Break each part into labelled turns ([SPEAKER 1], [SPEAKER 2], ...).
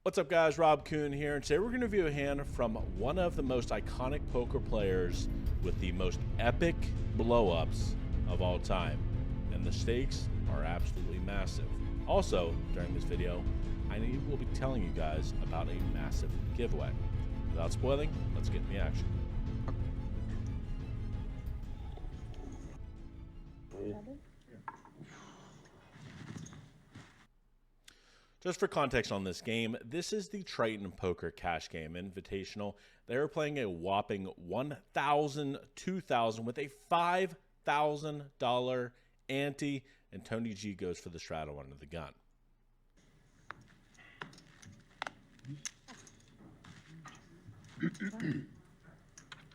[SPEAKER 1] What's up guys, Rob Kuhn here, and today we're going to review a hand from one of the most iconic poker players with the most epic blow-ups of all time. And the stakes are absolutely massive. Also, during this video, I will be telling you guys about a massive giveaway. Without spoiling, let's get in the action. Just for context on this game, this is the Triton Poker Cash Game Invitational. They're playing a whopping $1,000, $2,000 with a $5,000 ante, and Tony G goes for the straddle under the gun.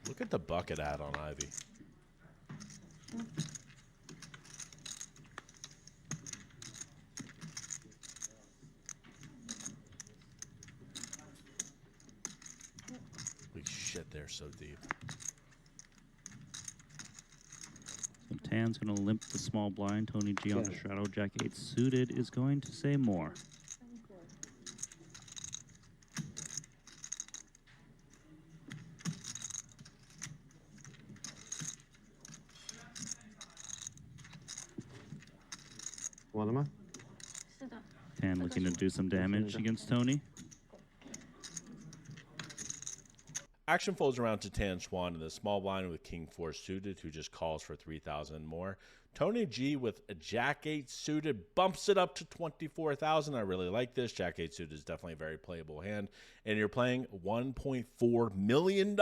[SPEAKER 1] Look at the bucket ad on Ivy. Holy shit, they're so deep.
[SPEAKER 2] So Tan's going to limp the small blind. Tony G on the straddle. Jack 8 suited is going to say more. Tan looking to do some damage against Tony.
[SPEAKER 1] Action folds around to Tan Swan in the small blind with King 4 suited, who just calls for 3,000 more. Tony G with a Jack 8 suited bumps it up to 24,000. I really like this. Jack 8 suited is definitely a very playable hand. And you're playing $1.4 million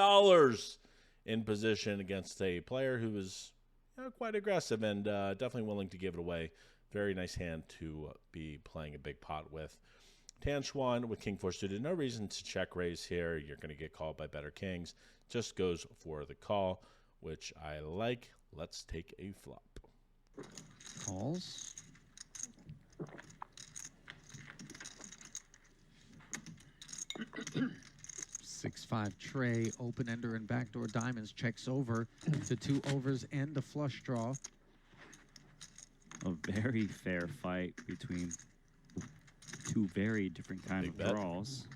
[SPEAKER 1] in position against a player who is quite aggressive and definitely willing to give it away. Very nice hand to be playing a big pot with. Tan Swan with King 4 suited. No reason to check raise here. You're going to get called by better kings. Just goes for the call, which I like. Let's take a flop.
[SPEAKER 3] Calls. Six-five tray, open ender and backdoor diamonds checks over to 2 overs and a flush draw.
[SPEAKER 2] A very fair fight between two very different kind of draws.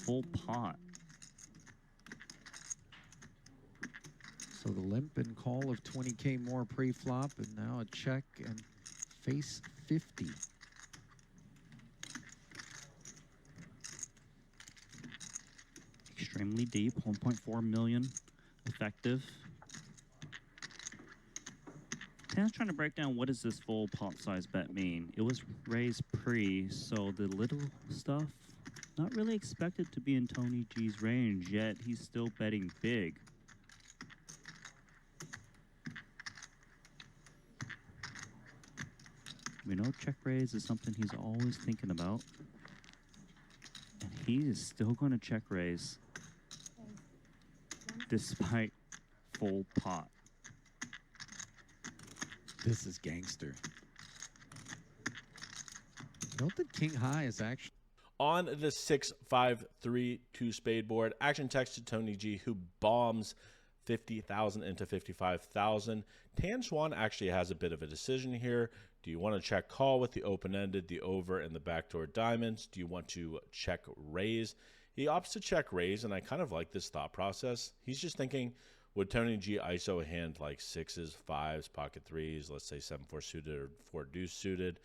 [SPEAKER 2] Full pot.
[SPEAKER 3] So the limp and call of 20K more pre-flop, and now a check and face 50.
[SPEAKER 2] Extremely deep, 1.4 million effective. Tan's trying to break down what does this full pot size bet mean. It was raised pre, so the little stuff not really expected to be in Tony G's range, yet he's still betting big. We know check raise is something he's always thinking about. And he is still going to check raise despite full pot.
[SPEAKER 3] This is gangster. Note that King High is actually
[SPEAKER 1] On the 6-5-3 2-spade board, action text to Tony G, who bombs 50,000 into 55,000. Tan Swan actually has a bit of a decision here. Do you want to check call with the open-ended, the over, and the backdoor diamonds? Do you want to check raise? He opts to check raise, and I kind of like this thought process. He's just thinking, would Tony G ISO a hand like 6s, 5s, pocket 3s, let's say 7-4 suited or 4 deuce suited?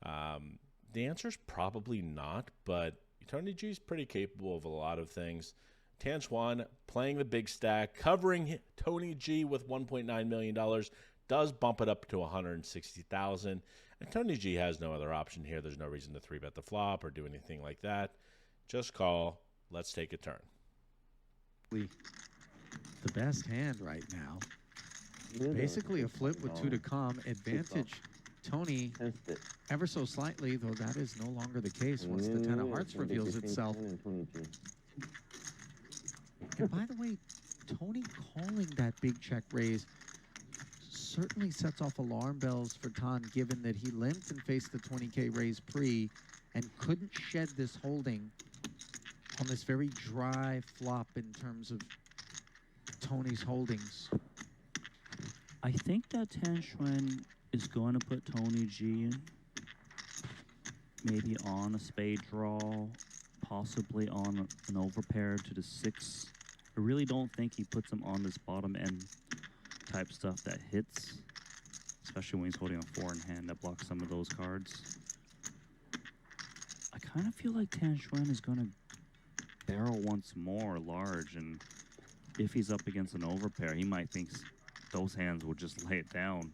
[SPEAKER 1] The answer is probably not, but Tony G is pretty capable of a lot of things. Tan Swan playing the big stack, covering Tony G with $1.9 million, does bump it up to 160,000. And Tony G has no other option here. There's no reason to 3-bet the flop or do anything like that. Just call. Let's take a turn.
[SPEAKER 3] the best hand right now. Basically a flip with 2 to come. Advantage Tony ever so slightly, though that is no longer the case once the 10 of hearts reveals itself. And by the way, Tony calling that big check raise certainly sets off alarm bells for Tan, given that he limped and faced the 20K raise pre and couldn't shed this holding on this very dry flop in terms of Tony's holdings.
[SPEAKER 2] I think that Tan Swan is going to put Tony G maybe on a spade draw, possibly on an overpair to the 6. I really don't think he puts him on this bottom end type stuff that hits, especially when he's holding a 4 in hand that blocks some of those cards. I kind of feel like Tan Xuan is going to barrel once more large, and if he's up against an overpair, he might think those hands will just lay it down.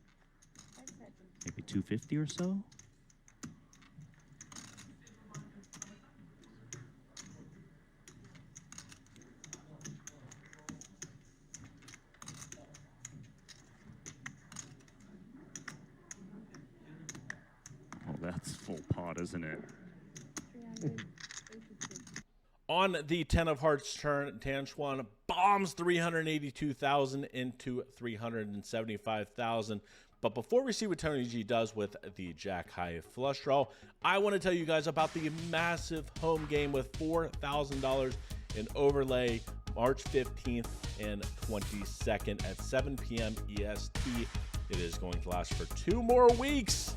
[SPEAKER 2] Maybe 250 or so? Oh, that's full pot, isn't it?
[SPEAKER 1] On the 10 of hearts turn, Tan Xuan bombs 382,000 into 375,000. But before we see what Tony G does with the Jack High flush draw, I want to tell you guys about the massive home game with $4,000 in overlay March 15th and 22nd at 7 p.m. EST. It is going to last for 2 more weeks.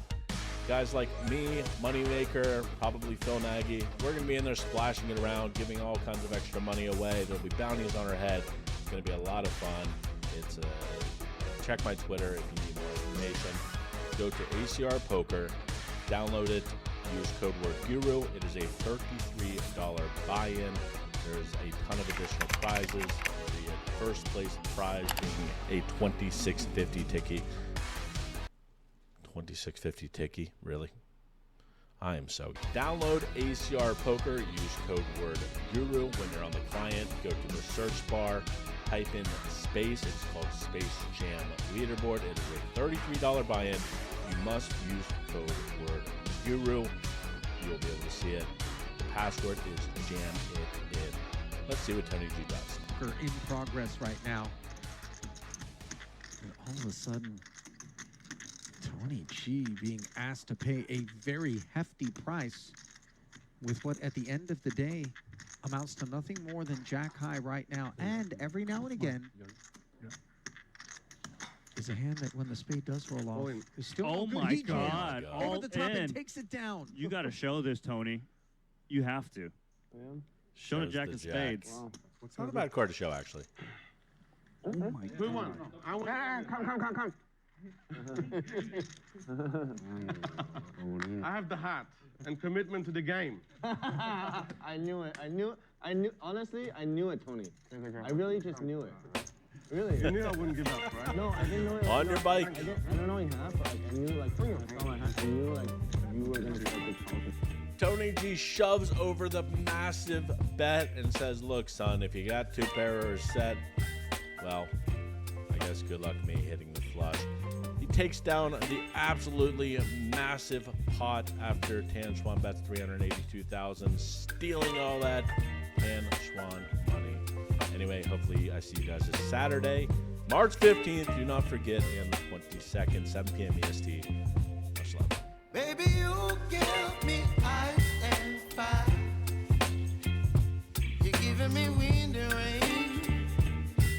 [SPEAKER 1] Guys like me, Moneymaker, probably Phil Nagy, we're going to be in there splashing it around, giving all kinds of extra money away. There'll be bounties on our head. It's going to be a lot of fun. It's check my Twitter if you need more information. Go to ACR Poker, download it, use code word GURU. It is a $33 buy-in. There's a ton of additional prizes. The first place prize being a $26.50 ticket. $26.50 ticky, really? I am so. Download ACR Poker, use code word GURU when you're on the client. Go to the search bar, type in space. It's called Space Jam Leaderboard. It is a $33 buy-in. You must use code word GURU. You'll be able to see it. The password is jam it in. Let's see what Tony G does.
[SPEAKER 3] We're in progress right now. And all of a sudden, Tony G being asked to pay a very hefty price with what at the end of the day amounts to nothing more than Jack High right now. And every now and again is a hand that when the spade does roll off is still
[SPEAKER 2] Oh
[SPEAKER 3] good
[SPEAKER 2] my
[SPEAKER 3] heat jam.
[SPEAKER 2] God,
[SPEAKER 3] Over the top
[SPEAKER 2] all in.
[SPEAKER 3] and takes it down.
[SPEAKER 2] You got to show this, Tony. You have to. Show the
[SPEAKER 1] Shows
[SPEAKER 2] Jack
[SPEAKER 1] the
[SPEAKER 2] of
[SPEAKER 1] Jack.
[SPEAKER 2] Spades.
[SPEAKER 4] Wow.
[SPEAKER 1] It's not a bad card to show, actually.
[SPEAKER 2] Oh my
[SPEAKER 4] Who
[SPEAKER 2] God.
[SPEAKER 4] won? Come. I have the heart and commitment to the game.
[SPEAKER 5] I knew it. Honestly, I knew it, Tony. I really just knew it. Really.
[SPEAKER 4] You knew I wouldn't give up, right?
[SPEAKER 5] No, I didn't know it.
[SPEAKER 1] On your bike.
[SPEAKER 5] I don't know you have, but I knew, I saw my hand. I knew, you were going to be a big focus.
[SPEAKER 1] Tony G shoves over the massive bet and says, look, son, if you got 2 pair set, well, I guess good luck me hitting the flush. He takes down the absolutely massive pot after Tan Xuan bets 382,000, stealing all that Tan Xuan money. Anyway, hopefully I see you guys this Saturday, March 15th. Do not forget, and the 22nd, 7 p.m. EST. Much love.
[SPEAKER 6] Baby, you give me ice and fire. You're giving me wind and rain.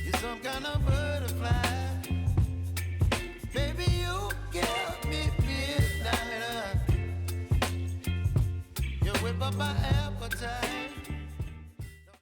[SPEAKER 6] You're some kind of butterfly. Baby, you give me midnight. You whip up my ass.